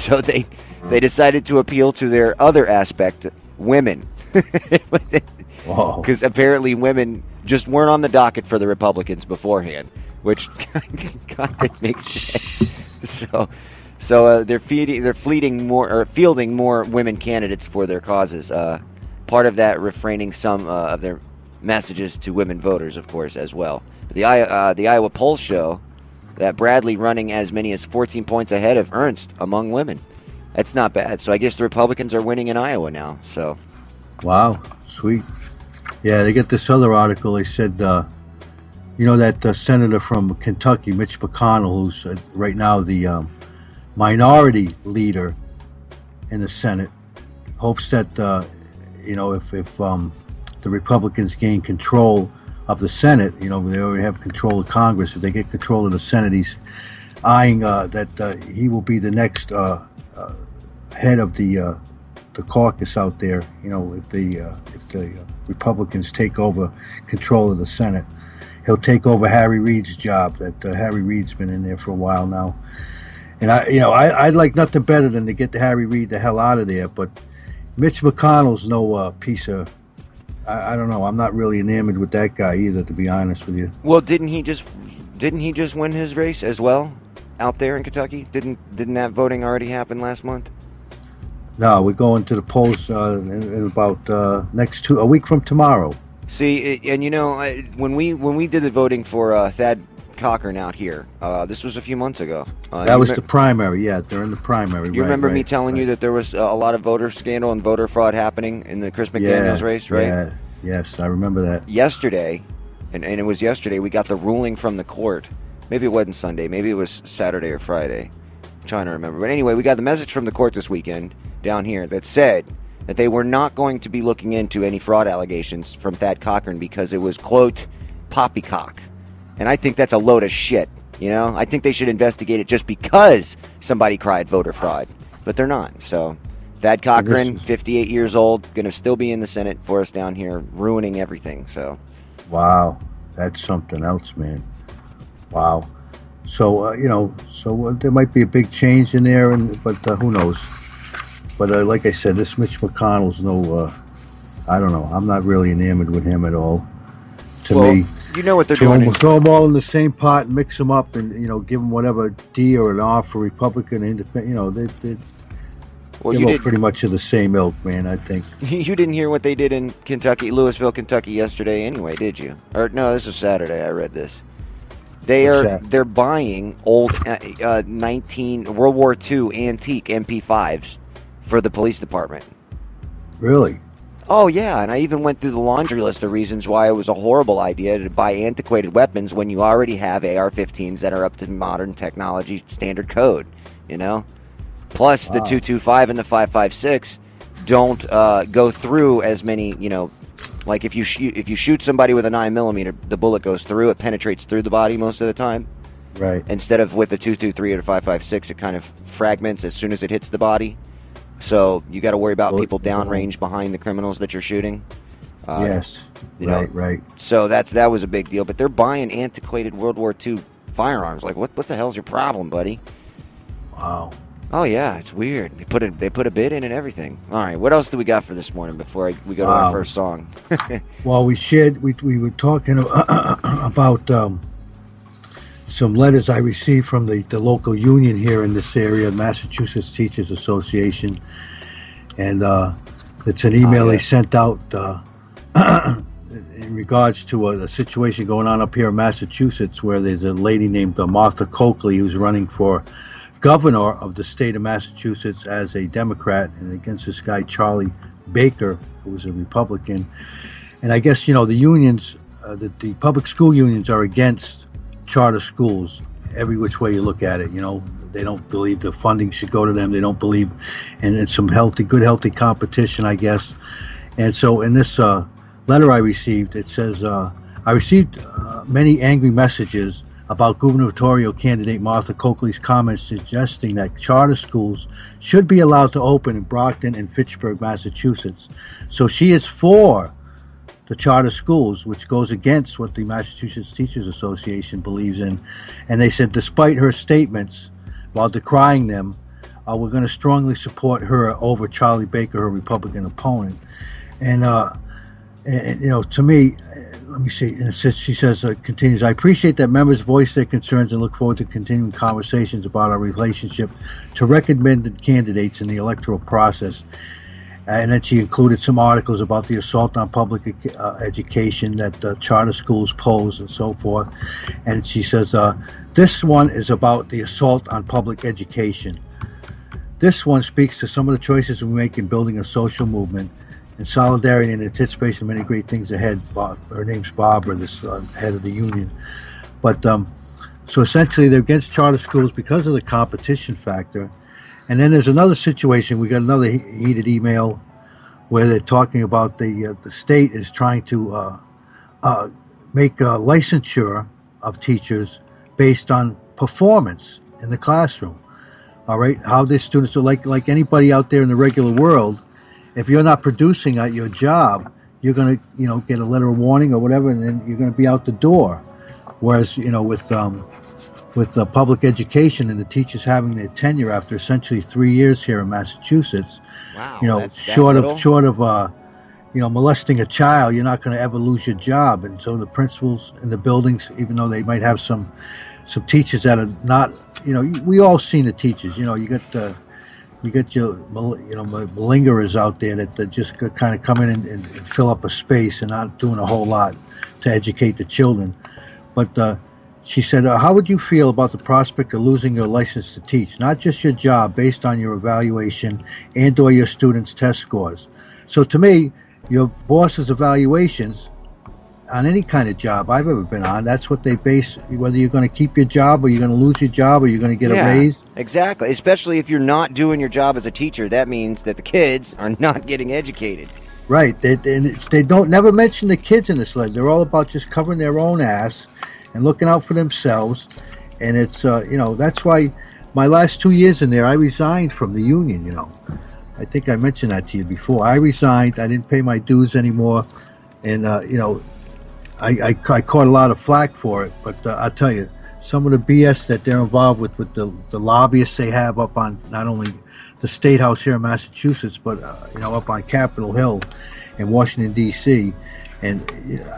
So they decided to appeal to their other aspect, women. Because apparently women just weren't on the docket for the Republicans beforehand, which kind of makes sense. So they're fielding more women candidates for their causes. Part of that, refraining some of their messages to women voters, of course, as well. The Iowa polls show that Bradley running as many as 14 points ahead of Ernst among women. That's not bad. So I guess the Republicans are winning in Iowa now. So, wow, sweet. Yeah, they get this other article. They said, that senator from Kentucky, Mitch McConnell, who's right now the minority leader in the Senate, hopes that if the Republicans gain control of the Senate, they already have control of Congress. If they get control of the Senate, he's eyeing that he will be the next head of the caucus out there. If the Republicans take over control of the Senate, he'll take over Harry Reid's job. That Harry Reid's been in there for a while now, and I'd like nothing better than to get Harry Reid the hell out of there. But Mitch McConnell's no piece of. I don't know. I'm not really enamored with that guy either, to be honest with you. Well, didn't he just win his race as well out there in Kentucky? Didn't that voting already happen last month? No, we're going to the polls in about a week from tomorrow. See, and when we did the voting for Thad Cochran out here, this was a few months ago. That was the primary, yeah. They're in the primary. You remember me telling you that there was a lot of voter scandal and voter fraud happening in the Chris McDaniels race, right? Yeah, yes, I remember that. Yesterday, and it was yesterday, we got the ruling from the court. Maybe it wasn't Sunday. Maybe it was Saturday or Friday. I'm trying to remember. But anyway, we got the message from the court this weekend down here that said that they were not going to be looking into any fraud allegations from Thad Cochran because it was, quote, poppycock. And I think that's a load of shit, I think they should investigate it just because somebody cried voter fraud. But they're not. So Thad Cochran, 58 years old, going to still be in the Senate for us down here, ruining everything. So, wow, that's something else, man. Wow. So, there might be a big change in there, but who knows? But like I said, this Mitch McConnell's I don't know. I'm not really enamored with him at all. To me, you know what they're doing. Throw them all in the same pot, mix them up, and give them whatever D or an R for Republican, Independent. They're pretty much of the same ilk, man. I think. You didn't hear what they did in Louisville, Kentucky yesterday, anyway, did you? Or no, this was Saturday. I read this. They're buying old World War II antique MP5s for the police department. Really? Oh, yeah, and I even went through the laundry list of reasons why it was a horrible idea to buy antiquated weapons when you already have AR-15s that are up to modern technology standard code, Plus, the 225 and the 5.56 don't go through as many, like if you shoot somebody with a 9mm, the bullet goes through, it penetrates through the body most of the time. Right. Instead of with the 223 or 5.56, it kind of fragments as soon as it hits the body. So you got to worry about people downrange behind the criminals that you're shooting. Yes, right. So that was a big deal. But they're buying antiquated World War II firearms. Like, what the hell's your problem, buddy? Wow. Oh yeah, it's weird. They put a bid in and everything. All right, what else do we got for this morning before we go to our first song? Well, we were talking about some letters I received from the local union here in this area, Massachusetts Teachers Association, and it's an email they sent out in regards to a situation going on up here in Massachusetts where there's a lady named Martha Coakley who's running for governor of the state of Massachusetts as a Democrat and against this guy Charlie Baker, who was a Republican. And I guess, the unions, the public school unions are against charter schools every which way you look at it. They don't believe the funding should go to them. They don't believe in some good healthy competition, I guess. And so in this letter I received, it says, I received many angry messages about gubernatorial candidate Martha Coakley's comments suggesting that charter schools should be allowed to open in Brockton and Fitchburg, Massachusetts. So she is for the charter schools, which goes against what the Massachusetts Teachers Association believes in. And they said, despite her statements, while decrying them, we're going to strongly support her over Charlie Baker, her Republican opponent. And to me, let me see. And she says, continues, I appreciate that members voice their concerns and look forward to continuing conversations about our relationship to recommended candidates in the electoral process. And then she included some articles about the assault on public education that charter schools pose and so forth. And she says, this one is about the assault on public education. This one speaks to some of the choices we make in building a social movement in solidarity and anticipation of many great things ahead. Her name's Barbara, this head of the union. But so essentially they're against charter schools because of the competition factor. And then there's another situation. We got another heated email where they're talking about the state is trying to make a licensure of teachers based on performance in the classroom. All right, how their students are like anybody out there in the regular world. If you're not producing at your job, you're going to get a letter of warning or whatever, and then you're going to be out the door. Whereas with the public education and the teachers having their tenure after essentially 3 years here in Massachusetts, wow, short of molesting a child, you're not going to ever lose your job. And so the principals in the buildings, even though they might have some teachers that are not, we all seen the teachers. You get your malingerers out there that just kind of come in and fill up a space and not doing a whole lot to educate the children. But she said, how would you feel about the prospect of losing your license to teach, not just your job based on your evaluation and or your students' test scores? So to me, your boss's evaluations on any kind of job I've ever been on, that's what they base, whether you're going to keep your job or you're going to lose your job or you're going to get a raise. Exactly. Especially if you're not doing your job as a teacher, that means that the kids are not getting educated. Right. They don't never mention the kids in this letter. They're all about just covering their own ass and looking out for themselves. And it's, that's why my last 2 years in there, I resigned from the union, I think I mentioned that to you before. I resigned. I didn't pay my dues anymore. And, I caught a lot of flack for it. But I'll tell you, some of the BS that they're involved with the lobbyists they have up on not only the State House here in Massachusetts, but, up on Capitol Hill in Washington, D.C., and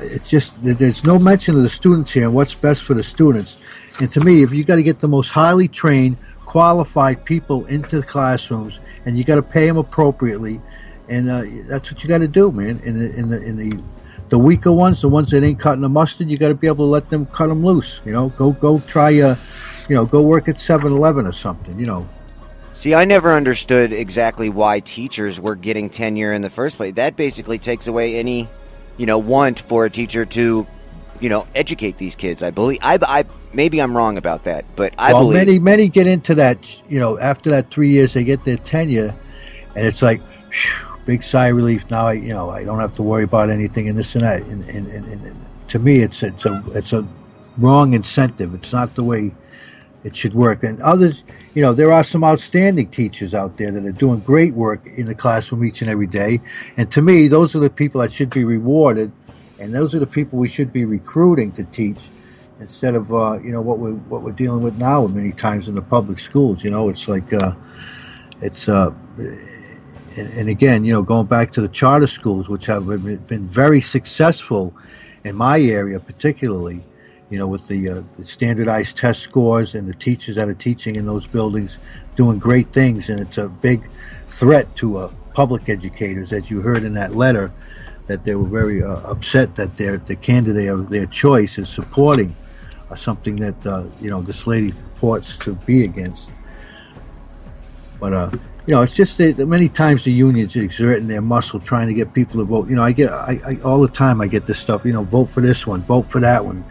it's just, there's no mention of the students here and what's best for the students. And to me, if you got to get the most highly trained, qualified people into the classrooms, and you got to pay them appropriately, and that's what you got to do, man. In the weaker ones, the ones that ain't cutting the mustard, you got to be able to let them cut them loose. Go try go work at 7-Eleven or something. See, I never understood exactly why teachers were getting tenure in the first place. That basically takes away any want for a teacher to, educate these kids. I believe. I maybe I'm wrong about that, but I believe many get into that. After that 3 years, they get their tenure, and it's like, whew, big sigh of relief. Now I don't have to worry about anything and this and that. And to me, it's a wrong incentive. It's not the way it should work. And others, there are some outstanding teachers out there that are doing great work in the classroom each and every day. And to me, those are the people that should be rewarded, and those are the people we should be recruiting to teach, instead of what we're dealing with now many times in the public schools. It's like and again, going back to the charter schools, which have been very successful in my area, particularly. With the standardized test scores and the teachers that are teaching in those buildings doing great things. And it's a big threat to public educators, as you heard in that letter, that they were very upset that the candidate of their choice is supporting something that, this lady purports to be against. But, it's just that many times the unions are exerting their muscle trying to get people to vote. I all the time I get this stuff, vote for this one, vote for that one.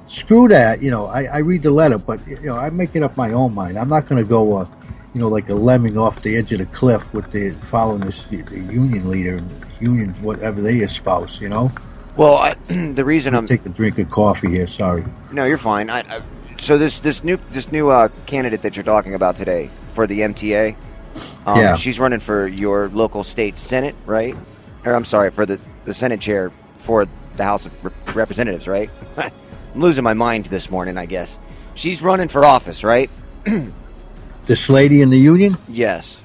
Screw that. I read the letter, but I'm making up my own mind. I'm not going to go, like a lemming off the edge of the cliff with following the union leader and union whatever they espouse. Well, the reason I'm take a drink of coffee here. Sorry. No, you're fine. So this new candidate that you're talking about today for the MTA, she's running for your local state Senate, right? Or I'm sorry, for the Senate chair for the House of Representatives, right? I'm losing my mind this morning, I guess. She's running for office, right? This lady in the union? Yes.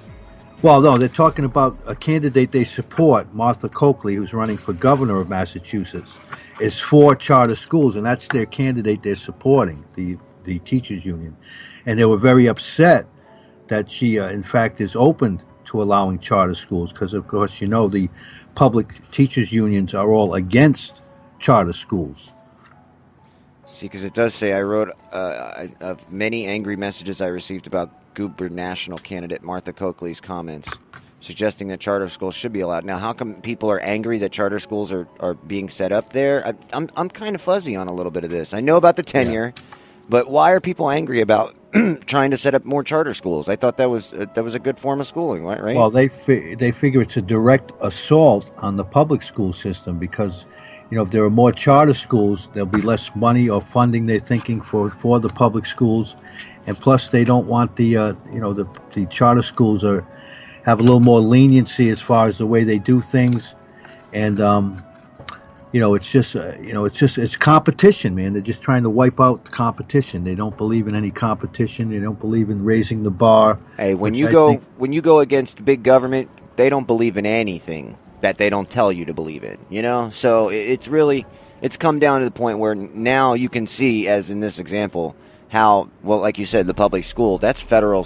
Well, no, they're talking about a candidate they support, Martha Coakley, who's running for governor of Massachusetts, is for charter schools, and that's their candidate they're supporting, the teachers union. And they were very upset that she, in fact, is open to allowing charter schools because, of course, the public teachers unions are all against charter schools. See, because it does say, I wrote of many angry messages I received about gubernatorial candidate Martha Coakley's comments, suggesting that charter schools should be allowed. Now, how come people are angry that charter schools are being set up there? I'm kind of fuzzy on a little bit of this. I know about the tenure, but why are people angry about trying to set up more charter schools? I thought that was a good form of schooling, right? Well, they figure it's a direct assault on the public school system because, if there are more charter schools, there'll be less money or funding, they're thinking, for the public schools. And plus, they don't want the charter schools have a little more leniency as far as the way they do things. And, it's competition, man. They're just trying to wipe out competition. They don't believe in any competition. They don't believe in raising the bar. Hey, when you go against big government, they don't believe in anything that they don't tell you to believe in, So it's come down to the point where now you can see, as in this example, how, well, like you said, the public school, that's federal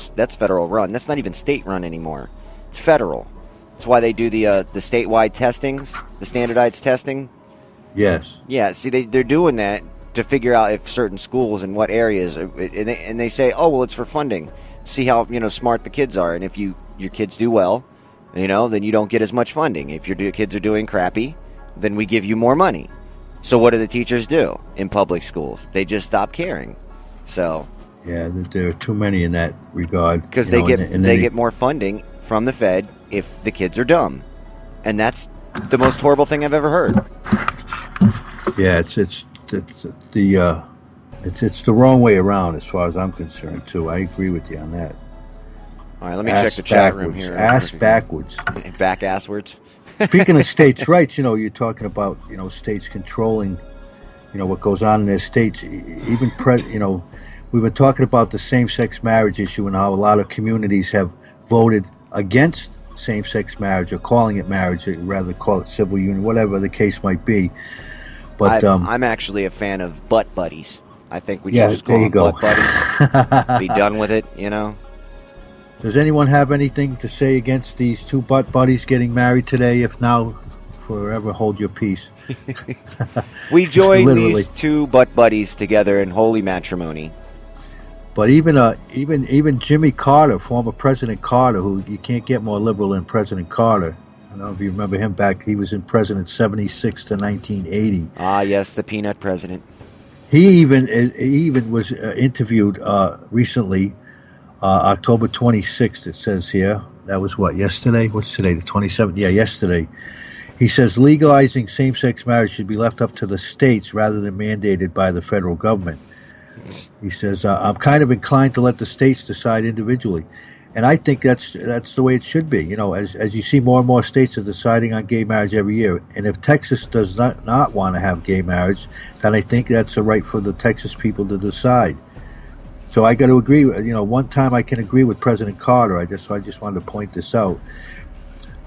run. That's not even state run anymore. It's federal. That's why they do the statewide testings, the standardized testing. Yes. Yeah, see, they're doing that to figure out if certain schools in what areas, and they say, oh, well, it's for funding. See how, smart the kids are, and if your kids do well, then you don't get as much funding. If your kids are doing crappy, then we give you more money. So what do the teachers do in public schools? They just stop caring. So yeah, there are too many in that regard. Because they get more funding from the Fed if the kids are dumb, and that's the most horrible thing I've ever heard. Yeah, it's the wrong way around as far as I'm concerned too. I agree with you on that. All right, let me check the chat room here. Ass backwards. Back asswards. Speaking of states' rights, you're talking about, states controlling, what goes on in their states. Even, we've been talking about the same-sex marriage issue and how a lot of communities have voted against same-sex marriage or calling it marriage, rather call it civil union, whatever the case might be. But I'm actually a fan of butt buddies. I think we should just call them butt buddies. Be done with it, Does anyone have anything to say against these two butt buddies getting married today? If now, forever hold your peace. We join these two butt buddies together in holy matrimony. But even Jimmy Carter, former President Carter, who you can't get more liberal than President Carter. I don't know if you remember him back. He was in president 76 to 1980. Ah, yes, the peanut president. He even was interviewed recently. October 26th, it says here. That was what, yesterday? What's today, the 27th? Yeah, yesterday. He says legalizing same-sex marriage should be left up to the states rather than mandated by the federal government. He says, I'm kind of inclined to let the states decide individually. And I think that's the way it should be. As you see more and more states are deciding on gay marriage every year. And if Texas does not want to have gay marriage, then I think that's a right for the Texas people to decide. So I got to agree. One time I can agree with President Carter. I just wanted to point this out.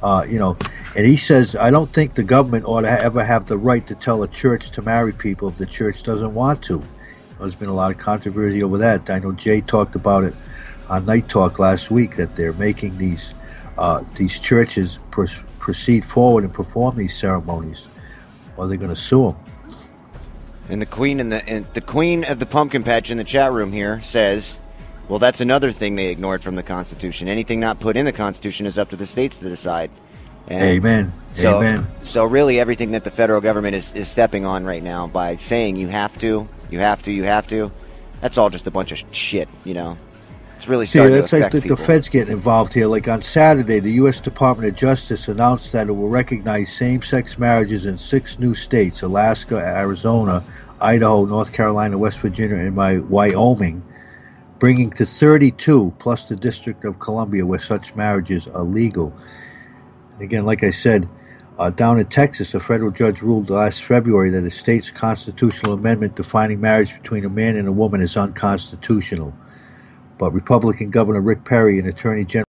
And he says, I don't think the government ought to ever have the right to tell a church to marry people if the church doesn't want to. There's been a lot of controversy over that. I know Jay talked about it on Night Talk last week, that they're making these churches proceed forward and perform these ceremonies, or they're going to sue them. And the queen the queen of the pumpkin patch in the chat room here says, well, that's another thing they ignored from the Constitution. Anything not put in the Constitution is up to the states to decide. And Amen. Amen. So really everything that the federal government is stepping on right now by saying you have to, that's all just a bunch of shit, It's really starting to affect people. The feds getting involved here. Like on Saturday, the U.S. Department of Justice announced that it will recognize same-sex marriages in 6 new states: Alaska, Arizona, Idaho, North Carolina, West Virginia, and Wyoming, bringing to 32, plus the District of Columbia, where such marriages are legal. And again, like I said, down in Texas, a federal judge ruled last February that a state's constitutional amendment defining marriage between a man and a woman is unconstitutional. but Republican Governor Rick Perry and Attorney General